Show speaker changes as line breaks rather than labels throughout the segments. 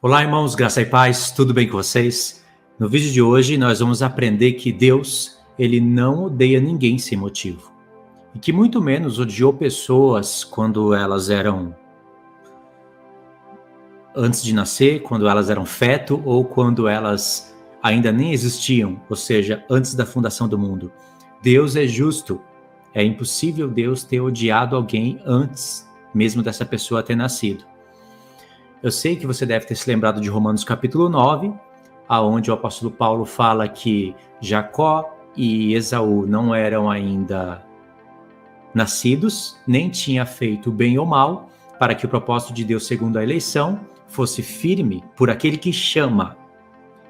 Olá, irmãos, graça e paz, tudo bem com vocês? No vídeo de hoje, nós vamos aprender que Deus, ele não odeia ninguém sem motivo. E que muito menos odiou pessoas quando elas eram antes de nascer, quando elas eram feto ou quando elas ainda nem existiam, ou seja, antes da fundação do mundo. Deus é justo. É impossível Deus ter odiado alguém antes mesmo dessa pessoa ter nascido. Eu sei que você deve ter se lembrado de Romanos capítulo 9, aonde o apóstolo Paulo fala que Jacó e Esaú não eram ainda nascidos, nem tinha feito bem ou mal, para que o propósito de Deus segundo a eleição fosse firme por aquele que chama,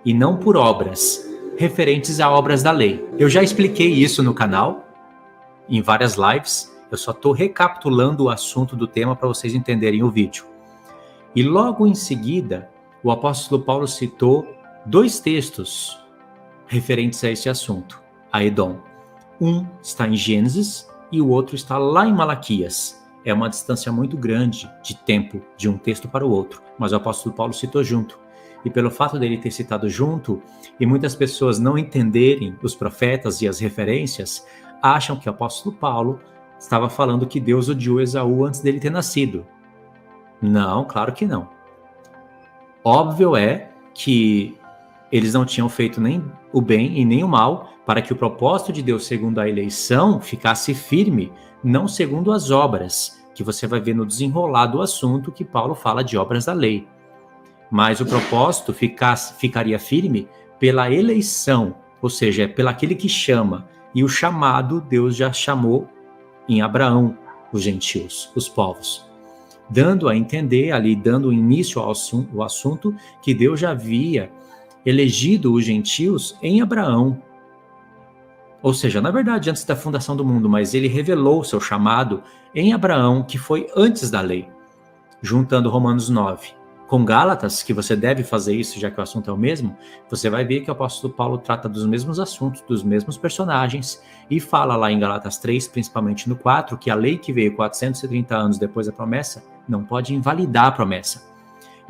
e não por obras, referentes a obras da lei. Eu já expliquei isso no canal, em várias lives, eu só estou recapitulando o assunto do tema para vocês entenderem o vídeo. E logo em seguida, o apóstolo Paulo citou dois textos referentes a esse assunto, a Edom. Um está em Gênesis e o outro está lá em Malaquias. É uma distância muito grande de tempo de um texto para o outro, mas o apóstolo Paulo citou junto. E pelo fato dele ter citado junto, e muitas pessoas não entenderem os profetas e as referências, acham que o apóstolo Paulo estava falando que Deus odiou Esaú antes dele ter nascido. Não, claro que não. Óbvio é que eles não tinham feito nem o bem e nem o mal para que o propósito de Deus segundo a eleição ficasse firme, não segundo as obras, que você vai ver no desenrolar do assunto que Paulo fala de obras da lei. Mas o propósito ficaria firme pela eleição, ou seja, pelo aquele que chama. E o chamado, Deus já chamou em Abraão os gentios, os povos. Dando a entender ali, dando início ao assunto, que Deus já havia elegido os gentios em Abraão. Ou seja, na verdade, antes da fundação do mundo, mas ele revelou o seu chamado em Abraão, que foi antes da lei. Juntando Romanos 9 com Gálatas, que você deve fazer isso, já que o assunto é o mesmo, você vai ver que o apóstolo Paulo trata dos mesmos assuntos, dos mesmos personagens, e fala lá em Gálatas 3, principalmente no 4, que a lei que veio 430 anos depois da promessa não pode invalidar a promessa.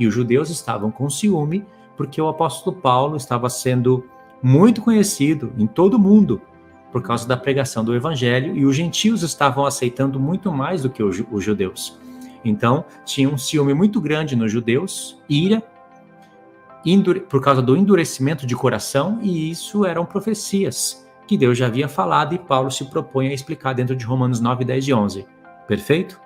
E os judeus estavam com ciúme, porque o apóstolo Paulo estava sendo muito conhecido em todo o mundo, por causa da pregação do evangelho, e os gentios estavam aceitando muito mais do que os judeus. Então, tinha um ciúme muito grande nos judeus, ira, por causa do endurecimento de coração, e isso eram profecias que Deus já havia falado e Paulo se propõe a explicar dentro de Romanos 9, 10 e 11. Perfeito?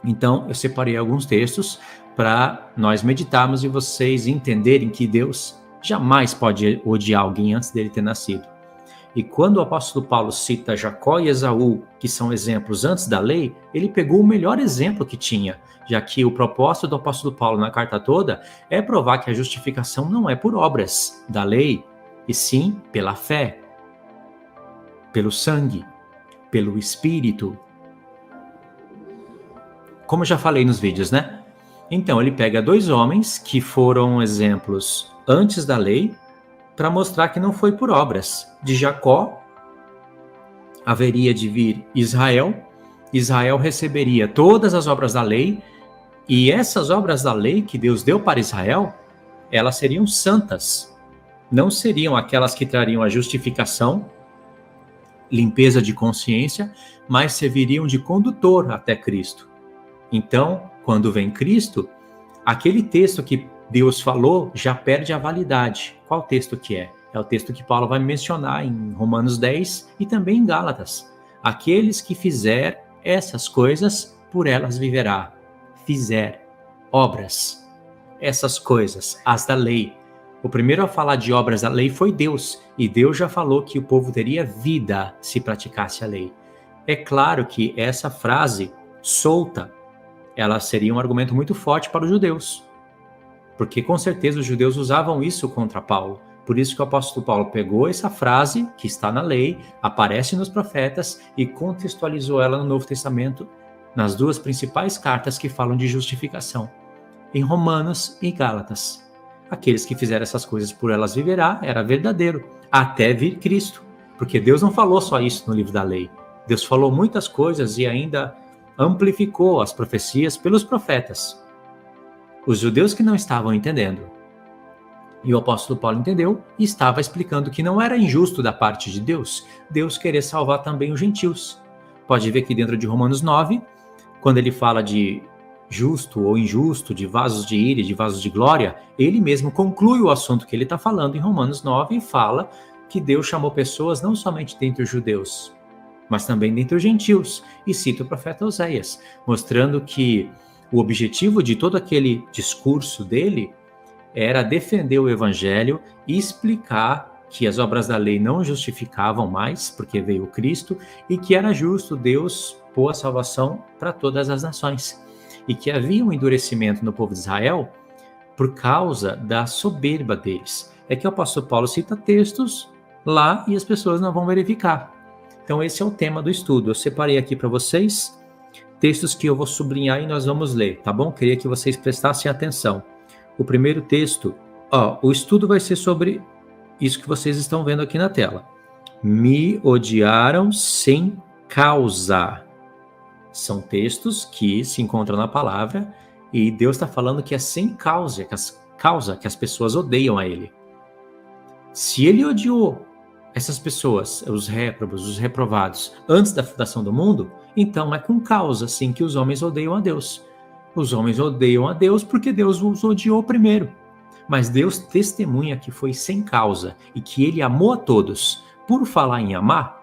Então, eu separei alguns textos para nós meditarmos e vocês entenderem que Deus jamais pode odiar alguém antes dele ter nascido. E quando o apóstolo Paulo cita Jacó e Esaú, que são exemplos antes da lei, ele pegou o melhor exemplo que tinha, já que o propósito do apóstolo Paulo na carta toda é provar que a justificação não é por obras da lei, e sim pela fé, pelo sangue, pelo Espírito. Como eu já falei nos vídeos, né? Então ele pega dois homens que foram exemplos antes da lei, para mostrar que não foi por obras. De Jacó haveria de vir Israel, Israel receberia todas as obras da lei, e essas obras da lei que Deus deu para Israel, elas seriam santas, não seriam aquelas que trariam a justificação, limpeza de consciência, mas serviriam de condutor até Cristo. Então, quando vem Cristo, aquele texto que Deus falou já perde a validade. Qual texto que é? É o texto que Paulo vai mencionar em Romanos 10 e também em Gálatas. Aqueles que fizer essas coisas, por elas viverá. Fizer obras, essas coisas, as da lei. O primeiro a falar de obras da lei foi Deus, e Deus já falou que o povo teria vida se praticasse a lei. É claro que essa frase solta, ela seria um argumento muito forte para os judeus, porque com certeza os judeus usavam isso contra Paulo. Por isso que o apóstolo Paulo pegou essa frase, que está na lei, aparece nos profetas, e contextualizou ela no Novo Testamento, nas duas principais cartas que falam de justificação, em Romanos e Gálatas. Aqueles que fizeram essas coisas por elas viverá, era verdadeiro, até vir Cristo. Porque Deus não falou só isso no livro da lei. Deus falou muitas coisas e ainda amplificou as profecias pelos profetas. Os judeus que não estavam entendendo. E o apóstolo Paulo entendeu e estava explicando que não era injusto da parte de Deus querer salvar também os gentios. Pode ver que dentro de Romanos 9, quando ele fala de justo ou injusto, de vasos de ira e de vasos de glória, ele mesmo conclui o assunto que ele está falando em Romanos 9 e fala que Deus chamou pessoas não somente dentre os judeus, mas também dentre os gentios. E cita o profeta Oséias, mostrando que o objetivo de todo aquele discurso dele era defender o evangelho e explicar que as obras da lei não justificavam mais, porque veio Cristo, e que era justo Deus pôr a salvação para todas as nações. E que havia um endurecimento no povo de Israel por causa da soberba deles. É que o apóstolo Paulo cita textos lá e as pessoas não vão verificar. Então esse é o tema do estudo. Eu separei aqui para vocês textos que eu vou sublinhar e nós vamos ler, tá bom? Queria que vocês prestassem atenção. O primeiro texto, o estudo vai ser sobre isso que vocês estão vendo aqui na tela. Me odiaram sem causa. São textos que se encontram na palavra e Deus está falando que é sem causa que as pessoas odeiam a ele. Se ele odiou essas pessoas, os réprobos, os reprovados, antes da fundação do mundo, então é com causa, sim, que os homens odeiam a Deus. Os homens odeiam a Deus porque Deus os odiou primeiro. Mas Deus testemunha que foi sem causa e que ele amou a todos. Por falar em amar,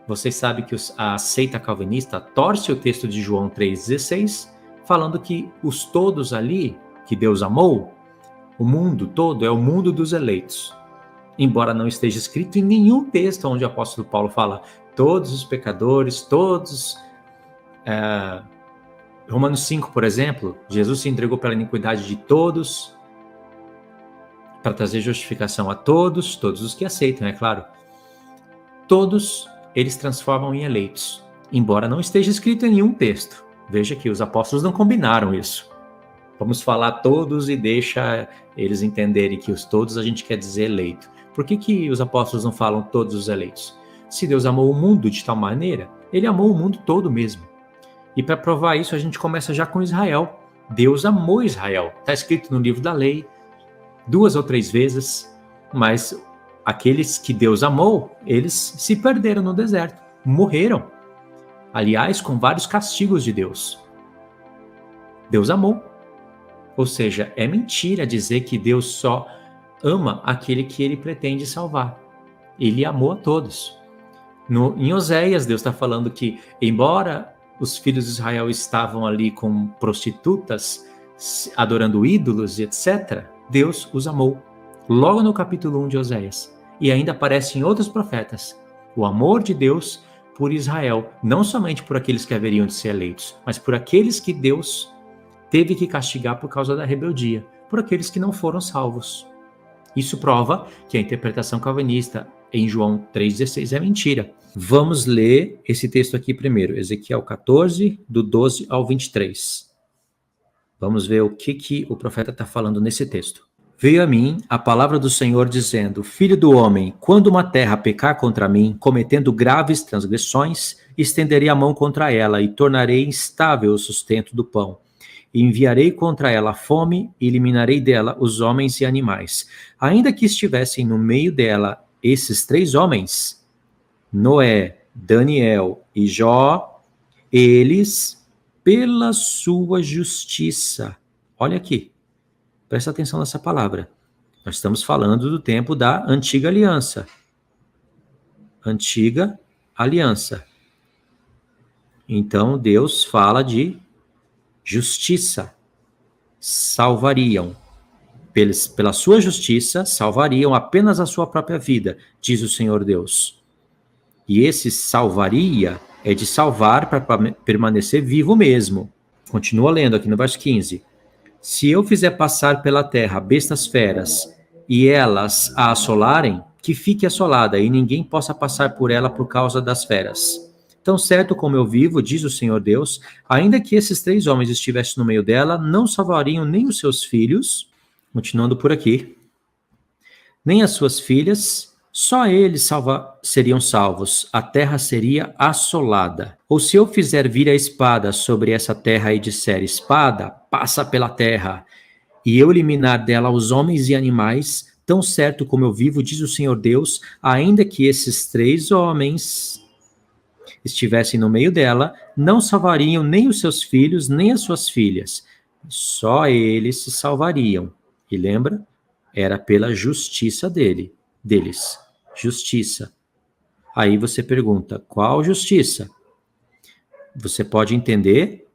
vocês sabem que a seita calvinista torce o texto de João 3,16, falando que os todos ali, que Deus amou, o mundo todo é o mundo dos eleitos. Embora não esteja escrito em nenhum texto onde o apóstolo Paulo fala todos os pecadores, todos... Romanos 5, por exemplo, Jesus se entregou pela iniquidade de todos, para trazer justificação a todos os que aceitam, é claro. Todos eles transformam em eleitos, embora não esteja escrito em nenhum texto. Veja que os apóstolos não combinaram isso. Vamos falar todos e deixa eles entenderem que os todos a gente quer dizer eleito. Por que os apóstolos não falam todos os eleitos? Se Deus amou o mundo de tal maneira, ele amou o mundo todo mesmo. E para provar isso, a gente começa já com Israel. Deus amou Israel. Está escrito no livro da lei, 2 ou 3 vezes, mas aqueles que Deus amou, eles se perderam no deserto, morreram. Aliás, com vários castigos de Deus. Deus amou. Ou seja, é mentira dizer que Deus só ama aquele que ele pretende salvar. Ele amou a todos. Em Oséias, Deus está falando que, embora os filhos de Israel estavam ali com prostitutas, adorando ídolos, etc., Deus os amou. Logo no capítulo 1 de Oséias. E ainda aparece em outros profetas. O amor de Deus por Israel, não somente por aqueles que haveriam de ser eleitos, mas por aqueles que Deus teve que castigar por causa da rebeldia, por aqueles que não foram salvos. Isso prova que a interpretação calvinista em João 3,16 é mentira. Vamos ler esse texto aqui primeiro, Ezequiel 14, do 12 ao 23. Vamos ver o que o profeta está falando nesse texto. Veio a mim a palavra do Senhor dizendo: Filho do homem, quando uma terra pecar contra mim, cometendo graves transgressões, estenderei a mão contra ela e tornarei instável o sustento do pão. E enviarei contra ela a fome e eliminarei dela os homens e animais. Ainda que estivessem no meio dela esses 3 homens, Noé, Daniel e Jó, eles, pela sua justiça, olha aqui, presta atenção nessa palavra, nós estamos falando do tempo da antiga aliança. Antiga aliança. Então Deus fala de justiça, salvariam. Pela sua justiça, salvariam apenas a sua própria vida, diz o Senhor Deus. E esse salvaria é de salvar para permanecer vivo mesmo. Continua lendo aqui no verso 15. Se eu fizer passar pela terra bestas feras, e elas a assolarem, que fique assolada, e ninguém possa passar por ela por causa das feras. Tão certo como eu vivo, diz o Senhor Deus, ainda que esses 3 homens estivessem no meio dela, não salvariam nem os seus filhos, continuando por aqui, nem as suas filhas, só eles seriam salvos, a terra seria assolada. Ou se eu fizer vir a espada sobre essa terra e disser, espada, passa pela terra, e eu eliminar dela os homens e animais, tão certo como eu vivo, diz o Senhor Deus, ainda que esses 3 homens estivessem no meio dela, não salvariam nem os seus filhos, nem as suas filhas. Só eles se salvariam. E lembra? Era pela justiça deles. Justiça. Aí você pergunta, qual justiça? Você pode entender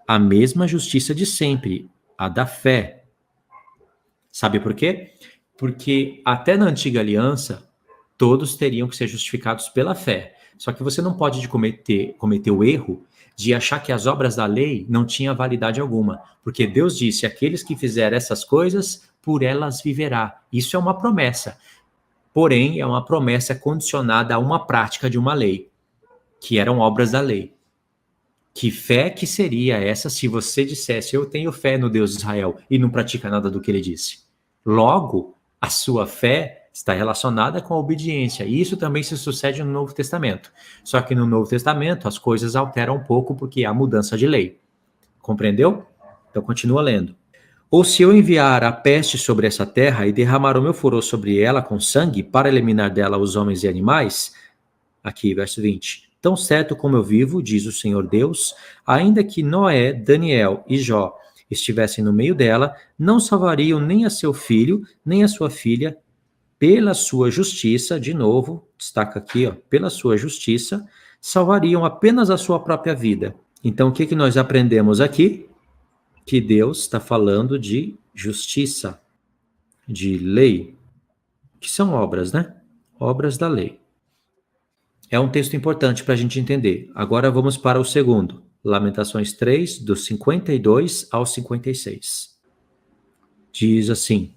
a mesma justiça de sempre, a da fé. Sabe por quê? Porque até na antiga aliança, todos teriam que ser justificados pela fé. Só que você não pode cometer o erro de achar que as obras da lei não tinham validade alguma. Porque Deus disse, aqueles que fizerem essas coisas, por elas viverá. Isso é uma promessa. Porém, é uma promessa condicionada a uma prática de uma lei, que eram obras da lei. Que fé que seria essa se você dissesse, eu tenho fé no Deus de Israel, e não pratica nada do que ele disse? Logo, a sua fé está relacionada com a obediência, e isso também se sucede no Novo Testamento. Só que no Novo Testamento as coisas alteram um pouco porque há mudança de lei. Compreendeu? Então continua lendo. Ou se eu enviar a peste sobre essa terra e derramar o meu furor sobre ela com sangue, para eliminar dela os homens e animais, aqui, verso 20. Tão certo como eu vivo, diz o Senhor Deus, ainda que Noé, Daniel e Jó estivessem no meio dela, não salvariam nem a seu filho, nem a sua filha, pela sua justiça, de novo, destaca aqui, ó, pela sua justiça, salvariam apenas a sua própria vida. Então, o que nós aprendemos aqui? Que Deus está falando de justiça, de lei, que são obras, né? Obras da lei. É um texto importante para a gente entender. Agora vamos para o segundo. Lamentações 3, dos 52 ao 56. Diz assim: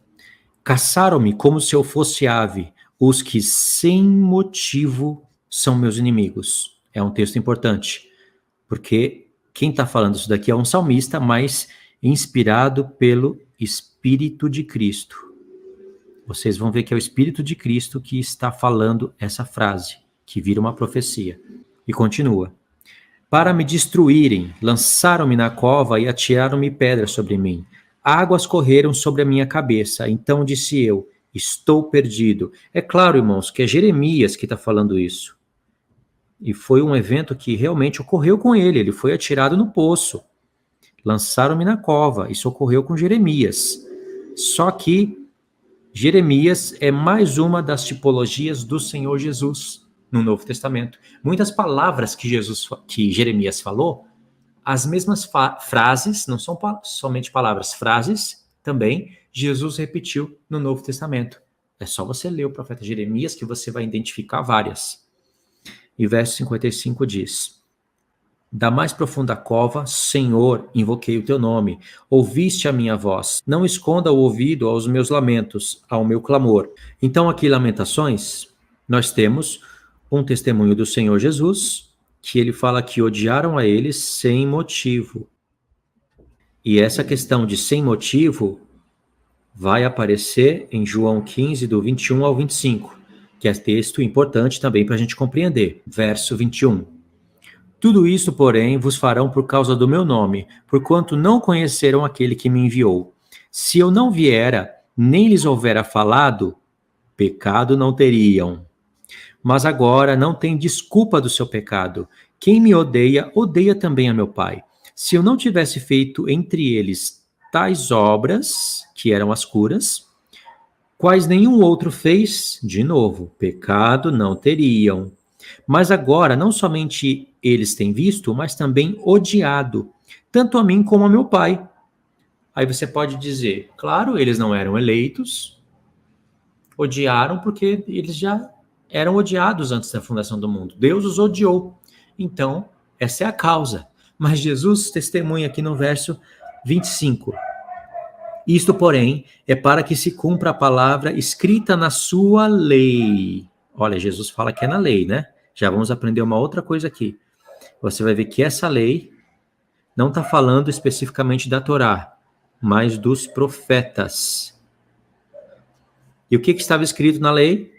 caçaram-me como se eu fosse ave, os que sem motivo são meus inimigos. É um texto importante, porque quem está falando isso daqui é um salmista, mas inspirado pelo Espírito de Cristo. Vocês vão ver que é o Espírito de Cristo que está falando essa frase, que vira uma profecia. E continua. Para me destruírem, lançaram-me na cova e atiraram-me pedras sobre mim. Águas correram sobre a minha cabeça. Então disse eu, estou perdido. É claro, irmãos, que é Jeremias que está falando isso. E foi um evento que realmente ocorreu com ele. Ele foi atirado no poço. Lançaram-me na cova. Isso ocorreu com Jeremias. Só que Jeremias é mais uma das tipologias do Senhor Jesus no Novo Testamento. Muitas palavras que Jeremias falou, as mesmas frases, não são somente palavras, frases também, Jesus repetiu no Novo Testamento. É só você ler o profeta Jeremias que você vai identificar várias. E verso 55 diz: da mais profunda cova, Senhor, invoquei o teu nome. Ouviste a minha voz. Não esconda o ouvido aos meus lamentos, ao meu clamor. Então, aqui, Lamentações, nós temos um testemunho do Senhor Jesus, que ele fala que odiaram a ele sem motivo. E essa questão de sem motivo vai aparecer em João 15, do 21 ao 25, que é texto importante também para a gente compreender. Verso 21. Tudo isso, porém, vos farão por causa do meu nome, porquanto não conheceram aquele que me enviou. Se eu não viera, nem lhes houvera falado, pecado não teriam. Mas agora não tem desculpa do seu pecado. Quem me odeia, odeia também a meu Pai. Se eu não tivesse feito entre eles tais obras, que eram as curas, quais nenhum outro fez, de novo, pecado não teriam. Mas agora, não somente eles têm visto, mas também odiado, tanto a mim como a meu Pai. Aí você pode dizer, claro, eles não eram eleitos, odiaram porque eles já eram odiados antes da fundação do mundo. Deus os odiou. Então, essa é a causa. Mas Jesus testemunha aqui no verso 25. Isto, porém, é para que se cumpra a palavra escrita na sua lei. Olha, Jesus fala que é na lei, né? Já vamos aprender uma outra coisa aqui. Você vai ver que essa lei não está falando especificamente da Torá, mas dos profetas. E o que estava escrito na lei?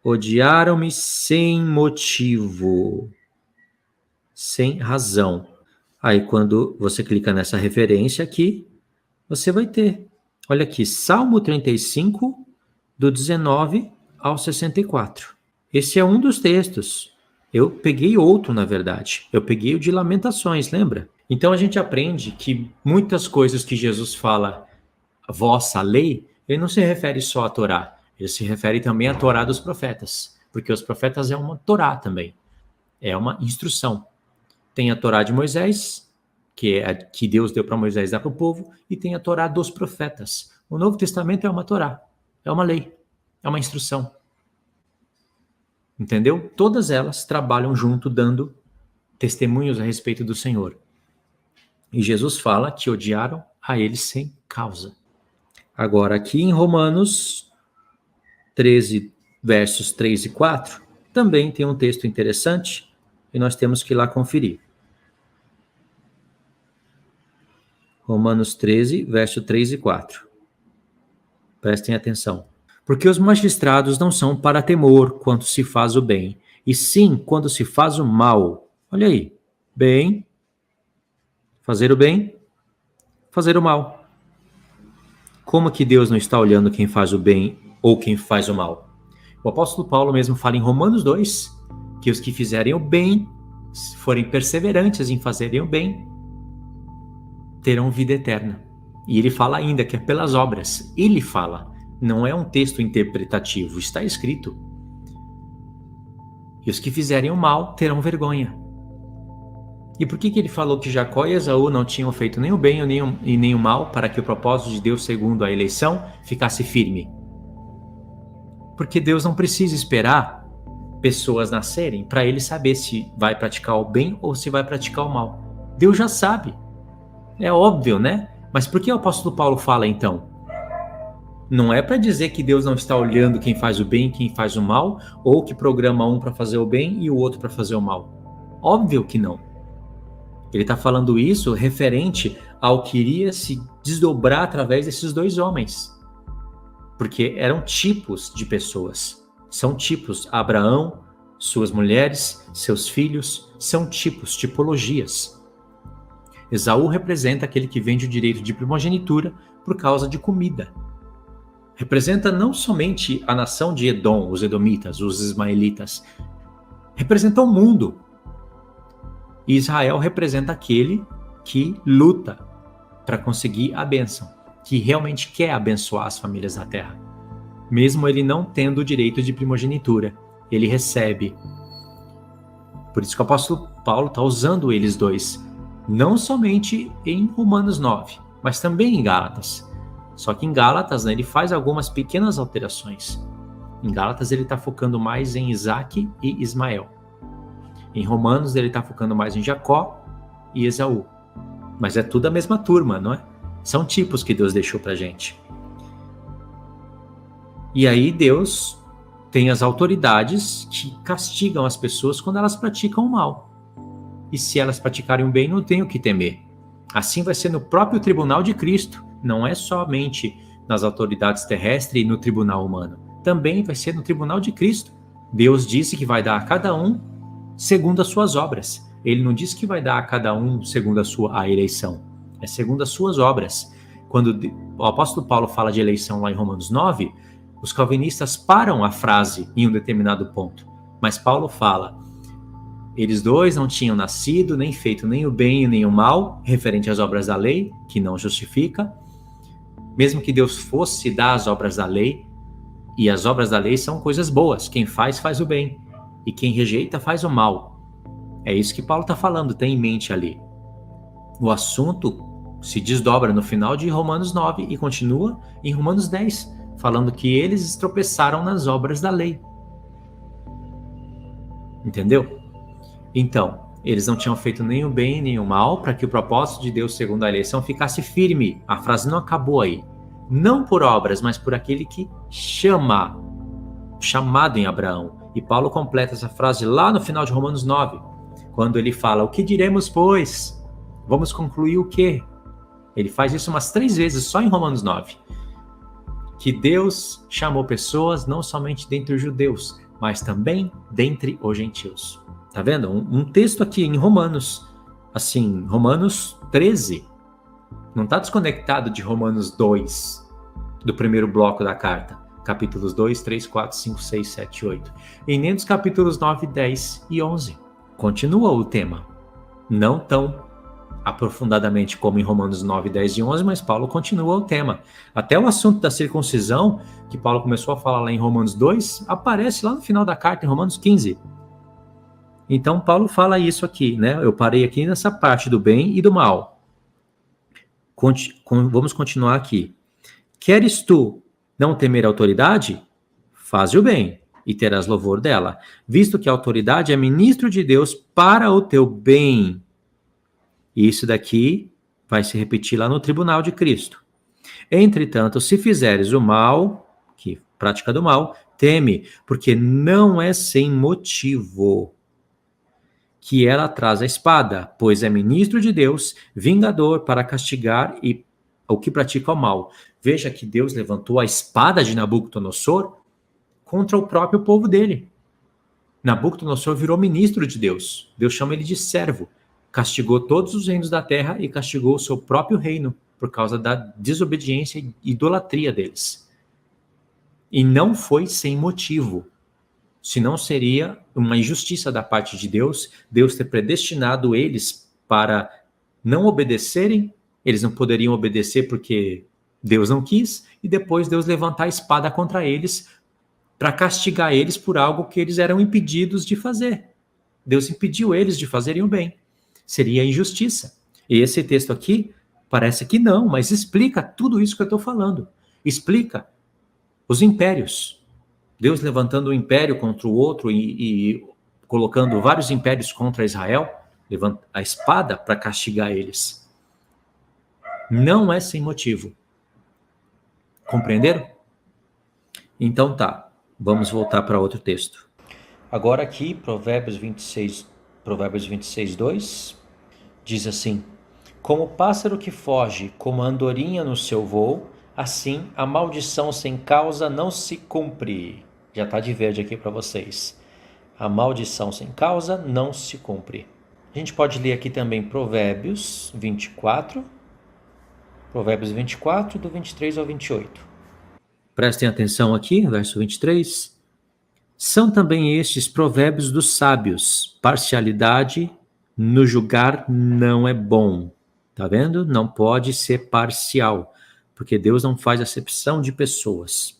Odiaram-me sem motivo, sem razão. Aí, quando você clica nessa referência aqui, você vai ter. Olha aqui, Salmo 35, do 19 ao 64. Esse é um dos textos. Eu peguei outro, na verdade. Eu peguei o de Lamentações, lembra? Então a gente aprende que muitas coisas que Jesus fala, vossa lei, ele não se refere só à Torá. Ele se refere também à Torá dos profetas. Porque os profetas é uma Torá também. É uma instrução. Tem a Torá de Moisés, que é a que Deus deu para Moisés dar para o povo, e tem a Torá dos profetas. O Novo Testamento é uma Torá, é uma lei, é uma instrução. Entendeu? Todas elas trabalham junto, dando testemunhos a respeito do Senhor. E Jesus fala que odiaram a ele sem causa. Agora, aqui em Romanos 13, versos 3 e 4, também tem um texto interessante e nós temos que ir lá conferir. Romanos 13, verso 3 e 4. Prestem atenção. Porque os magistrados não são para temor quando se faz o bem, e sim quando se faz o mal. Olha aí. Bem, fazer o bem, fazer o mal. Como que Deus não está olhando quem faz o bem ou quem faz o mal? O apóstolo Paulo mesmo fala em Romanos 2 que os que fizerem o bem, forem perseverantes em fazerem o bem, terão vida eterna. E ele fala ainda que é pelas obras. Ele fala, não é um texto interpretativo, está escrito. E os que fizerem o mal terão vergonha. E por que ele falou que Jacó e Esaú não tinham feito nem o bem e nem o mal para que o propósito de Deus, segundo a eleição, ficasse firme? Porque Deus não precisa esperar pessoas nascerem para ele saber se vai praticar o bem ou se vai praticar o mal. Deus já sabe. É óbvio, né? Mas por que o apóstolo Paulo fala então? Não é para dizer que Deus não está olhando quem faz o bem e quem faz o mal, ou que programa um para fazer o bem e o outro para fazer o mal. Óbvio que não. Ele está falando isso referente ao que iria se desdobrar através desses dois homens. Porque eram tipos de pessoas. São tipos. Abraão, suas mulheres, seus filhos, são tipos, tipologias. Esaú representa aquele que vende o direito de primogenitura por causa de comida. Representa não somente a nação de Edom, os edomitas, os ismaelitas. Representa o mundo. E Israel representa aquele que luta para conseguir a bênção, que realmente quer abençoar as famílias da terra. Mesmo ele não tendo o direito de primogenitura, ele recebe. Por isso que o apóstolo Paulo está usando eles dois, não somente em Romanos 9, mas também em Gálatas. Só que em Gálatas, né, ele faz algumas pequenas alterações. Em Gálatas ele está focando mais em Isaac e Ismael. Em Romanos ele está focando mais em Jacó e Esaú. Mas é tudo a mesma turma, não é? São tipos que Deus deixou pra gente. E aí Deus tem as autoridades que castigam as pessoas quando elas praticam o mal. E se elas praticarem o bem, não tem o que temer. Assim vai ser no próprio tribunal de Cristo. Não é somente nas autoridades terrestres e no tribunal humano. Também vai ser no tribunal de Cristo. Deus disse que vai dar a cada um segundo as suas obras. Ele não disse que vai dar a cada um segundo a eleição. É segundo as suas obras. Quando o apóstolo Paulo fala de eleição lá em Romanos 9, os calvinistas param a frase em um determinado ponto. Mas Paulo fala, eles dois não tinham nascido, nem feito nem o bem nem o mal, referente às obras da lei, que não justifica. Mesmo que Deus fosse dar as obras da lei, e as obras da lei são coisas boas. Quem faz, faz o bem. E quem rejeita, faz o mal. É isso que Paulo está falando, tem em mente ali. O assunto se desdobra no final de Romanos 9 e continua em Romanos 10, falando que eles tropeçaram nas obras da lei. Entendeu? Então, eles não tinham feito nem o bem nem o mal para que o propósito de Deus, segundo a eleição, ficasse firme. A frase não acabou aí. Não por obras, mas por aquele que chama, chamado em Abraão. E Paulo completa essa frase lá no final de Romanos 9, quando ele fala, o que diremos, pois? Vamos concluir o quê? Ele faz isso umas 3 vezes só em Romanos 9. Que Deus chamou pessoas não somente dentre os judeus, mas também dentre os gentios. Tá vendo? Um texto aqui em Romanos, assim, Romanos 13, não está desconectado de Romanos 2, do primeiro bloco da carta, capítulos 2, 3, 4, 5, 6, 7, 8, e nem dos capítulos 9, 10 e 11. Continua o tema, não tão aprofundadamente como em Romanos 9, 10 e 11, mas Paulo continua o tema. Até o assunto da circuncisão, que Paulo começou a falar lá em Romanos 2, aparece lá no final da carta, em Romanos 15. Então, Paulo fala isso aqui, né? Eu parei aqui nessa parte do bem e do mal. Vamos continuar aqui. Queres tu não temer a autoridade? Faze o bem e terás louvor dela, visto que a autoridade é ministro de Deus para o teu bem. E isso daqui vai se repetir lá no tribunal de Cristo. Entretanto, se fizeres o mal, que prática do mal, teme, porque não é sem motivo que ela traz a espada, pois é ministro de Deus, vingador para castigar e o que pratica o mal. Veja que Deus levantou a espada de Nabucodonosor contra o próprio povo dele. Nabucodonosor virou ministro de Deus. Deus chama ele de servo. Castigou todos os reinos da terra e castigou o seu próprio reino por causa da desobediência e idolatria deles. E não foi sem motivo. Senão seria uma injustiça da parte de Deus ter predestinado eles para não obedecerem, eles não poderiam obedecer porque Deus não quis, e depois Deus levantar a espada contra eles para castigar eles por algo que eles eram impedidos de fazer. Deus impediu eles de fazerem o bem. Seria injustiça. E esse texto aqui parece que não, mas explica tudo isso que eu estou falando. Explica os impérios. Deus levantando um império contra o outro e colocando vários impérios contra Israel, levanta a espada para castigar eles. Não é sem motivo. Compreenderam? Então tá, vamos voltar para outro texto. Agora aqui, Provérbios 26, 2, diz assim: como o pássaro que foge, como a andorinha no seu voo, assim a maldição sem causa não se cumpre. Já está de verde aqui para vocês. A maldição sem causa não se cumpre. A gente pode ler aqui também Provérbios 24. Provérbios 24, do 23 ao 28. Prestem atenção aqui, verso 23. São também estes provérbios dos sábios. Parcialidade no julgar não é bom. Tá vendo? Não pode ser parcial, porque Deus não faz acepção de pessoas.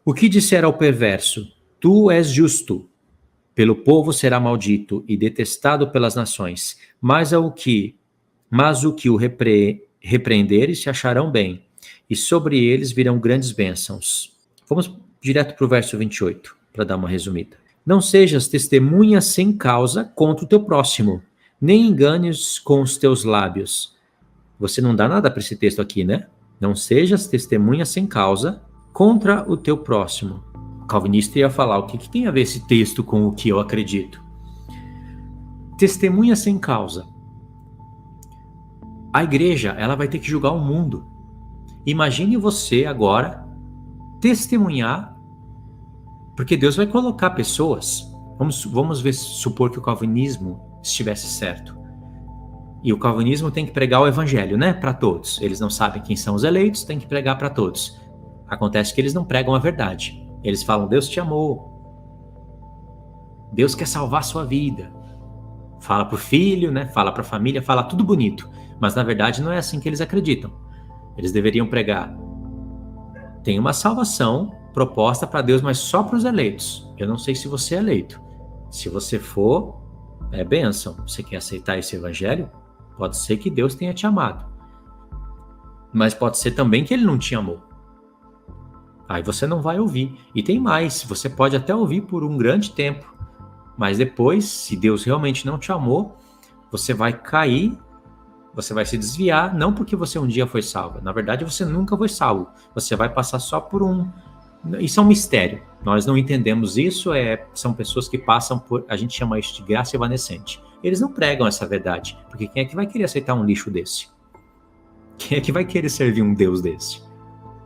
O que disser ao perverso, tu és justo, pelo povo será maldito e detestado pelas nações, mas o que o repreenderes se acharão bem, e sobre eles virão grandes bênçãos. Vamos direto para o verso 28, para dar uma resumida. Não sejas testemunha sem causa contra o teu próximo, nem enganes com os teus lábios. Você não dá nada para esse texto aqui, né? Não sejas testemunha sem causa contra o teu próximo. O calvinista ia falar, o que tem a ver esse texto com o que eu acredito? Testemunha sem causa. A igreja, ela vai ter que julgar o mundo. Imagine você agora testemunhar, porque Deus vai colocar pessoas. Vamos supor que o calvinismo estivesse certo. E o calvinismo tem que pregar o evangelho, né? Para todos. Eles não sabem quem são os eleitos, tem que pregar para todos. Acontece que eles não pregam a verdade. Eles falam, Deus te amou. Deus quer salvar a sua vida. Fala para o filho, né? Fala para a família, fala tudo bonito. Mas na verdade não é assim que eles acreditam. Eles deveriam pregar. Tem uma salvação proposta para Deus, mas só para os eleitos. Eu não sei se você é eleito. Se você for, é bênção. Você quer aceitar esse evangelho? Pode ser que Deus tenha te amado. Mas pode ser também que ele não te amou. Aí você não vai ouvir. E tem mais, você pode até ouvir por um grande tempo. Mas depois, se Deus realmente não te amou, você vai cair, você vai se desviar, não porque você um dia foi salvo. Na verdade, você nunca foi salvo. Você vai passar só por um... Isso é um mistério. Nós não entendemos isso, são pessoas que passam por... A gente chama isso de graça evanescente. Eles não pregam essa verdade, porque quem é que vai querer aceitar um lixo desse? Quem é que vai querer servir um Deus desse?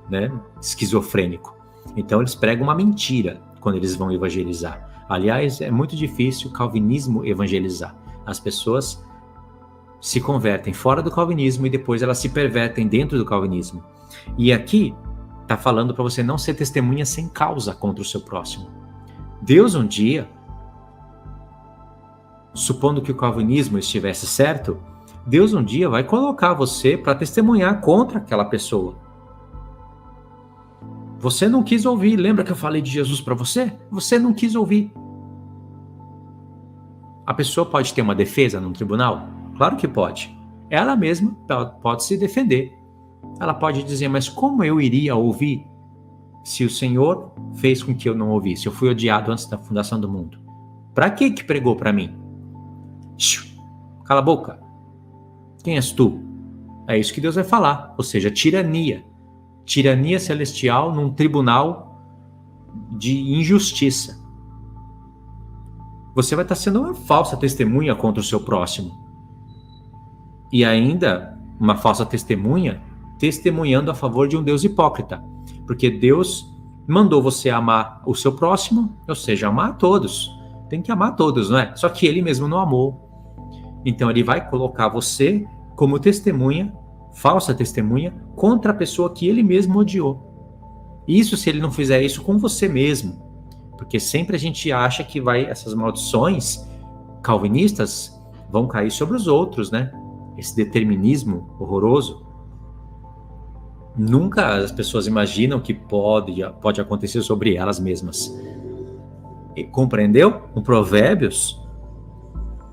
Né? Esquizofrênico. Então eles pregam uma mentira quando eles vão evangelizar. Aliás, é muito difícil o calvinismo evangelizar. As pessoas se convertem fora do calvinismo e depois elas se pervertem dentro do calvinismo. E aqui está falando para você não ser testemunha sem causa contra o seu próximo. Deus um dia, supondo que o calvinismo estivesse certo, Deus um dia vai colocar você para testemunhar contra aquela pessoa. Você não quis ouvir, lembra que eu falei de Jesus para você? Você não quis ouvir. A pessoa pode ter uma defesa no tribunal? Claro que pode. Ela mesma pode se defender. Ela pode dizer, mas como eu iria ouvir se o Senhor fez com que eu não ouvisse? Eu fui odiado antes da fundação do mundo. Para que pregou para mim? Cala a boca. Quem és tu? É isso que Deus vai falar. Ou seja, tirania. Tirania celestial num tribunal de injustiça. Você vai estar sendo uma falsa testemunha contra o seu próximo. E ainda uma falsa testemunha testemunhando a favor de um Deus hipócrita. Porque Deus mandou você amar o seu próximo, ou seja, amar a todos. Tem que amar a todos, não é? Só que ele mesmo não amou. Então ele vai colocar você como testemunha, falsa testemunha, contra a pessoa que ele mesmo odiou. Isso se ele não fizer isso com você mesmo. Porque sempre a gente acha que essas maldições calvinistas vão cair sobre os outros, né? Esse determinismo horroroso. Nunca as pessoas imaginam que pode acontecer sobre elas mesmas. E, compreendeu? Um Provérbios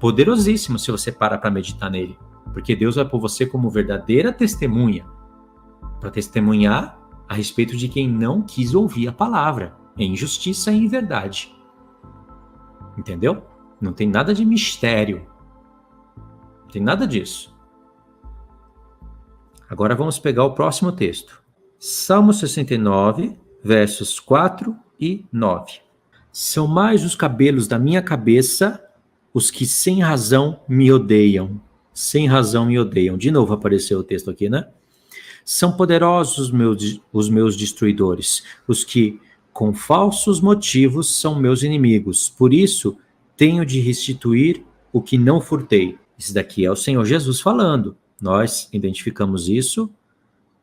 poderosíssimo se você parar para meditar nele. Porque Deus vai pôr você como verdadeira testemunha para testemunhar a respeito de quem não quis ouvir a palavra. Em justiça e em verdade. Entendeu? Não tem nada de mistério. Não tem nada disso. Agora vamos pegar o próximo texto. Salmo 69, versos 4 e 9. São mais os cabelos da minha cabeça os que sem razão me odeiam. Sem razão me odeiam. De novo apareceu o texto aqui, né? São poderosos os meus destruidores, os que com falsos motivos são meus inimigos. Por isso, tenho de restituir o que não furtei. Isso daqui é o Senhor Jesus falando. Nós identificamos isso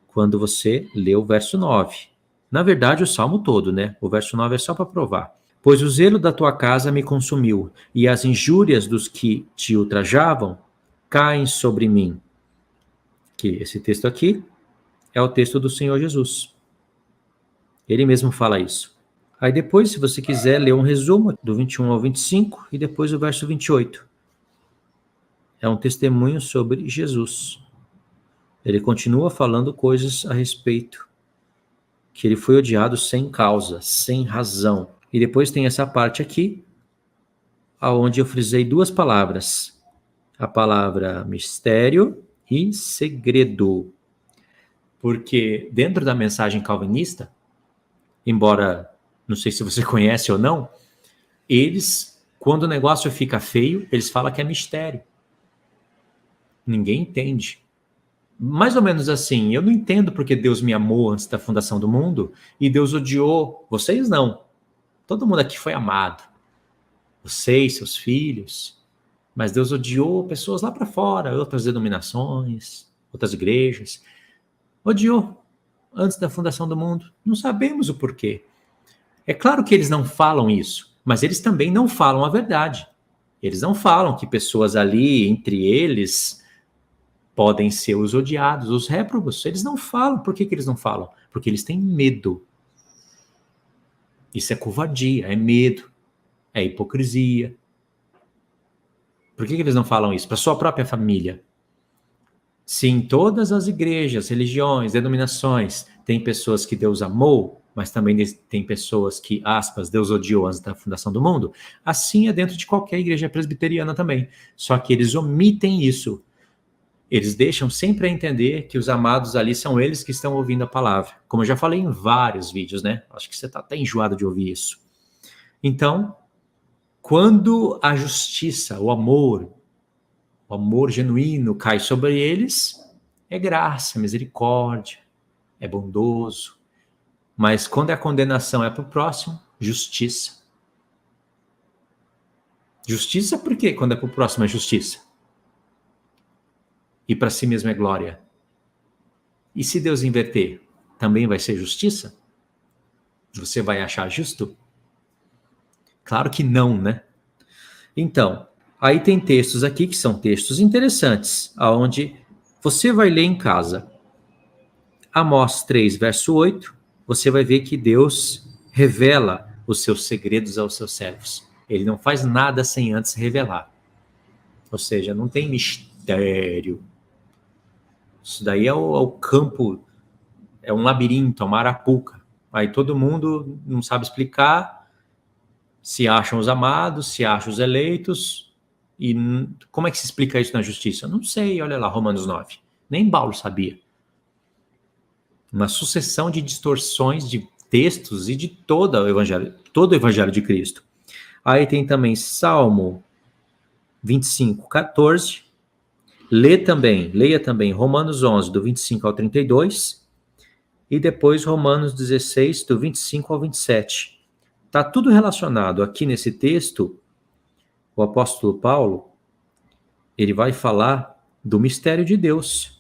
quando você lê o verso 9. Na verdade, o salmo todo, né? O verso 9 é só para provar. Pois o zelo da tua casa me consumiu, e as injúrias dos que te ultrajavam caem sobre mim. Que esse texto aqui é o texto do Senhor Jesus. Ele mesmo fala isso. Aí depois, se você quiser, ler um resumo do 21 ao 25 e depois o verso 28. É um testemunho sobre Jesus. Ele continua falando coisas a respeito que ele foi odiado sem causa, sem razão. E depois tem essa parte aqui, aonde eu frisei duas palavras. A palavra mistério e segredo. Porque dentro da mensagem calvinista, embora, não sei se você conhece ou não, eles, quando o negócio fica feio, eles falam que é mistério. Ninguém entende. Mais ou menos assim, eu não entendo porque Deus me amou antes da fundação do mundo e Deus odiou vocês, não. Todo mundo aqui foi amado. Vocês, seus filhos. Mas Deus odiou pessoas lá para fora, outras denominações, outras igrejas. Odiou antes da fundação do mundo. Não sabemos o porquê. É claro que eles não falam isso, mas eles também não falam a verdade. Eles não falam que pessoas ali, entre eles, podem ser os odiados, os réprobos. Eles não falam. Por que eles não falam? Porque eles têm medo. Isso é covardia, é medo, é hipocrisia. Por que eles não falam isso? Para sua própria família. Se em todas as igrejas, religiões, denominações, tem pessoas que Deus amou, mas também tem pessoas que, aspas, Deus odiou antes da fundação do mundo, assim é dentro de qualquer igreja presbiteriana também. Só que eles omitem isso. Eles deixam sempre a entender que os amados ali são eles que estão ouvindo a palavra. Como eu já falei em vários vídeos, né? Acho que você está até enjoado de ouvir isso. Então, quando a justiça, o amor genuíno cai sobre eles, é graça, misericórdia, é bondoso. Mas quando a condenação é para o próximo, justiça. Justiça por quê? Quando é para o próximo é justiça. e para si mesmo é glória? E se Deus inverter, também vai ser justiça? Você vai achar justo? Claro que não, né? Então, aí tem textos aqui que são textos interessantes, aonde você vai ler em casa. Amós 3, verso 8, você vai ver que Deus revela os seus segredos aos seus servos. Ele não faz nada sem antes revelar. Ou seja, não tem mistério. Isso daí é o campo, é um labirinto, é uma arapuca. Aí todo mundo não sabe explicar, se acham os amados, se acham os eleitos. E como é que se explica isso na justiça? Não sei, olha lá, Romanos 9. Nem Paulo sabia. Uma sucessão de distorções de textos e de todo o evangelho de Cristo. Aí tem também Salmo 25, 14. Leia também Romanos 11, do 25 ao 32. E depois Romanos 16, do 25 ao 27. Está tudo relacionado aqui nesse texto. O apóstolo Paulo, ele vai falar do mistério de Deus.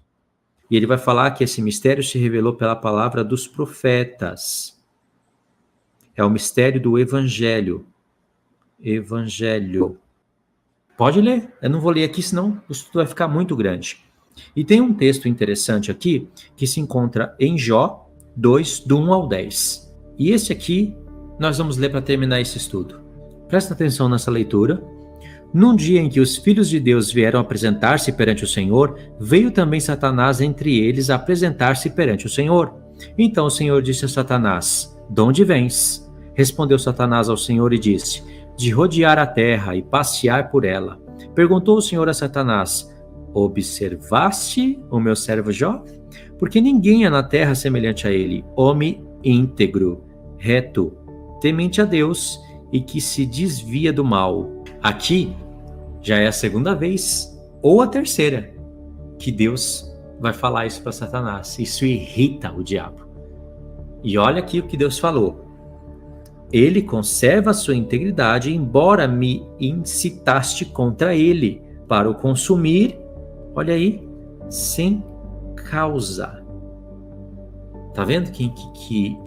E ele vai falar que esse mistério se revelou pela palavra dos profetas. É o mistério do evangelho. Evangelho. Pode ler. Eu não vou ler aqui, senão o estudo vai ficar muito grande. E tem um texto interessante aqui, que se encontra em Jó 2, do 1 ao 10. E esse aqui, nós vamos ler para terminar esse estudo. Presta atenção nessa leitura. Num dia em que os filhos de Deus vieram apresentar-se perante o Senhor, veio também Satanás entre eles a apresentar-se perante o Senhor. Então o Senhor disse a Satanás: "De onde vens?" Respondeu Satanás ao Senhor e disse: "De rodear a terra e passear por ela." Perguntou o Senhor a Satanás: "Observaste o meu servo Jó? Porque ninguém há na terra semelhante a ele, homem íntegro, reto, temente a Deus e que se desvia do mal." Aqui já é a segunda vez, ou a terceira, que Deus vai falar isso para Satanás. Isso irrita o diabo. E olha aqui o que Deus falou. Ele conserva a sua integridade, embora me incitaste contra ele, para o consumir, olha aí, sem causa. Tá vendo quem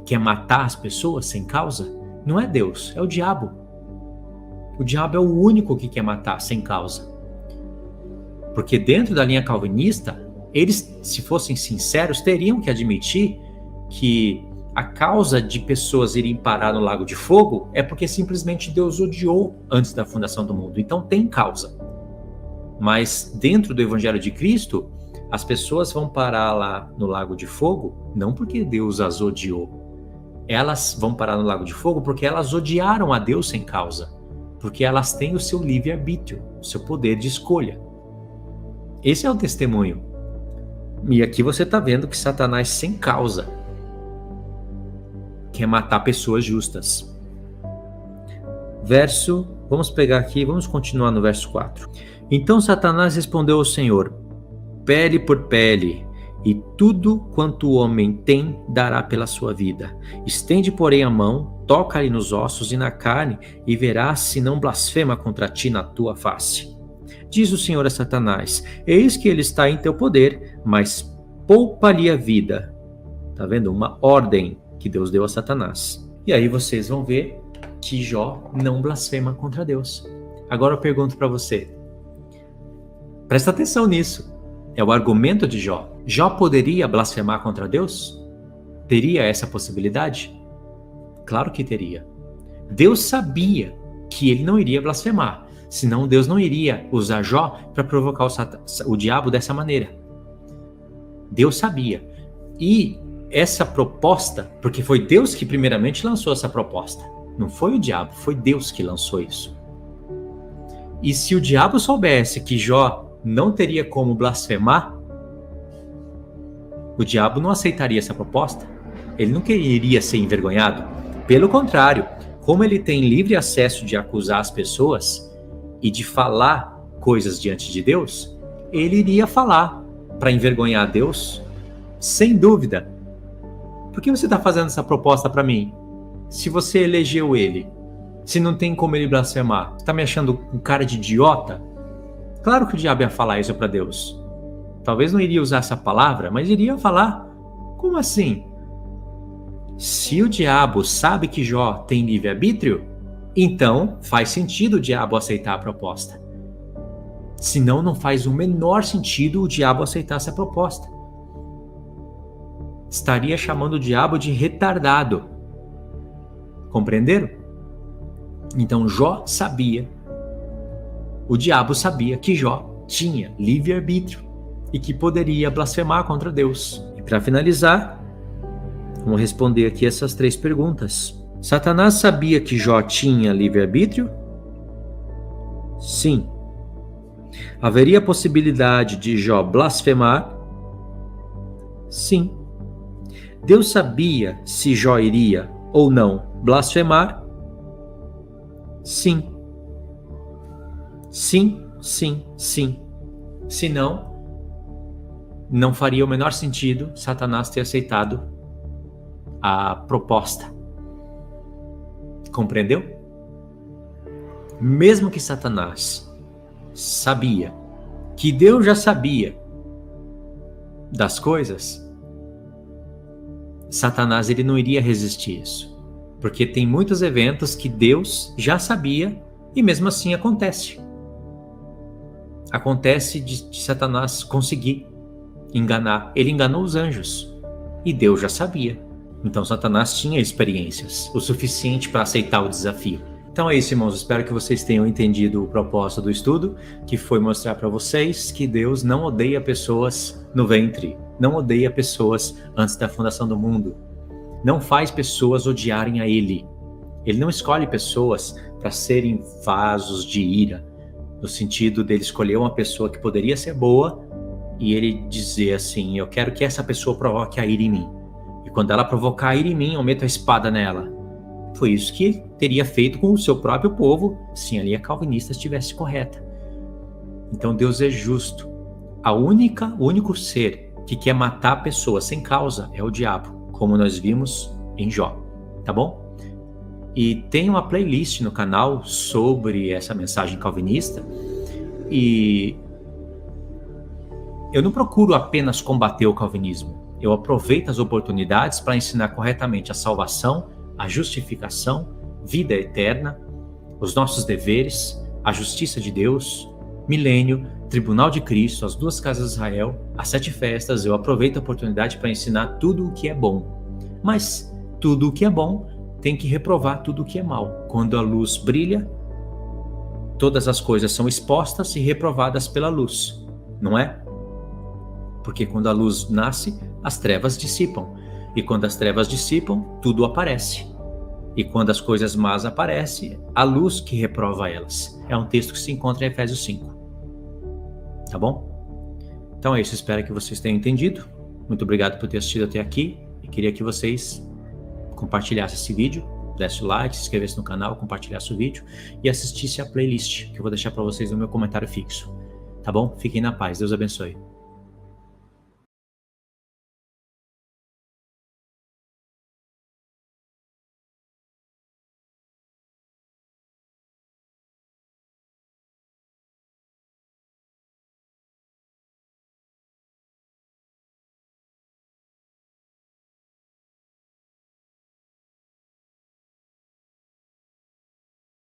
quer matar as pessoas sem causa? Não é Deus, é o diabo. O diabo é o único que quer matar sem causa. Porque dentro da linha calvinista, eles, se fossem sinceros, teriam que admitir que a causa de pessoas irem parar no lago de fogo é porque simplesmente Deus odiou antes da fundação do mundo. Então tem causa. Mas dentro do Evangelho de Cristo, as pessoas vão parar lá no lago de fogo não porque Deus as odiou. Elas vão parar no lago de fogo porque elas odiaram a Deus sem causa. Porque elas têm o seu livre-arbítrio, o seu poder de escolha. Esse é o testemunho. E aqui você está vendo que Satanás, sem causa, quer matar pessoas justas. Vamos pegar aqui, vamos continuar no verso 4. Então Satanás respondeu ao Senhor: "Pele por pele, e tudo quanto o homem tem dará pela sua vida. Estende, porém, a mão, toca-lhe nos ossos e na carne, e verás se não blasfema contra ti na tua face." Diz o Senhor a Satanás: "Eis que ele está em teu poder, mas poupa-lhe a vida." Tá vendo? Uma ordem que Deus deu a Satanás. E aí vocês vão ver que Jó não blasfema contra Deus. Agora eu pergunto para você. Presta atenção nisso. É o argumento de Jó. Jó poderia blasfemar contra Deus? Teria essa possibilidade? Claro que teria. Deus sabia que ele não iria blasfemar, senão Deus não iria usar Jó para provocar o diabo dessa maneira. Deus sabia. E essa proposta, porque foi Deus que primeiramente lançou essa proposta, não foi o diabo, foi Deus que lançou isso. E se o diabo soubesse que Jó não teria como blasfemar, o diabo não aceitaria essa proposta. Ele não queria ser envergonhado. Pelo contrário, como ele tem livre acesso de acusar as pessoas e de falar coisas diante de Deus, ele iria falar para envergonhar Deus, sem dúvida. Por que você está fazendo essa proposta para mim? Se você elegeu ele, se não tem como ele blasfemar, está me achando um cara de idiota? Claro que o diabo ia falar isso para Deus. Talvez não iria usar essa palavra, mas iria falar: como assim? Se o diabo sabe que Jó tem livre-arbítrio, então faz sentido o diabo aceitar a proposta. Senão não faz o menor sentido o diabo aceitar essa proposta. Estaria chamando o diabo de retardado. Compreenderam? Então Jó sabia, o diabo sabia que Jó tinha livre-arbítrio e que poderia blasfemar contra Deus. E para finalizar, vamos responder aqui essas 3 perguntas. Satanás sabia que Jó tinha livre-arbítrio? Sim. Haveria possibilidade de Jó blasfemar? Sim. Deus sabia se Jó iria ou não blasfemar? Sim. Sim, sim, sim. Se não, não faria o menor sentido Satanás ter aceitado a proposta. Compreendeu? Mesmo que Satanás sabia que Deus já sabia das coisas, Satanás ele não iria resistir isso, porque tem muitos eventos que Deus já sabia e mesmo assim acontece. Acontece de Satanás conseguir enganar. Ele enganou os anjos e Deus já sabia. Então Satanás tinha experiências o suficiente para aceitar o desafio. Então é isso, irmãos. Espero que vocês tenham entendido o propósito do estudo, que foi mostrar para vocês que Deus não odeia pessoas no ventre, não odeia pessoas antes da fundação do mundo, não faz pessoas odiarem a Ele. Ele não escolhe pessoas para serem vasos de ira, no sentido dele escolher uma pessoa que poderia ser boa e ele dizer assim: eu quero que essa pessoa provoque a ira em mim. E quando ela provocar a ira em mim, eu meto a espada nela. Foi isso que ele teria feito com o seu próprio povo, se ali a calvinista estivesse correta. Então Deus é justo. O único ser que quer matar a pessoa sem causa é o diabo, como nós vimos em Jó, tá bom? E tem uma playlist no canal sobre essa mensagem calvinista, e eu não procuro apenas combater o calvinismo, eu aproveito as oportunidades para ensinar corretamente a salvação, a justificação, vida eterna, os nossos deveres, a justiça de Deus, milênio, tribunal de Cristo, as 2 casas de Israel, as 7 festas. Eu aproveito a oportunidade para ensinar tudo o que é bom. Mas tudo o que é bom tem que reprovar tudo o que é mal. Quando a luz brilha, todas as coisas são expostas e reprovadas pela luz, não é? Porque quando a luz nasce, as trevas dissipam. E quando as trevas dissipam, tudo aparece. E quando as coisas más aparecem, a luz que reprova elas. É um texto que se encontra em Efésios 5. Tá bom? Então é isso, espero que vocês tenham entendido. Muito obrigado por ter assistido até aqui. E queria que vocês compartilhassem esse vídeo, desse o like, se inscrevesse no canal, compartilhasse o vídeo e assistisse a playlist, que eu vou deixar para vocês no meu comentário fixo. Tá bom? Fiquem na paz. Deus abençoe.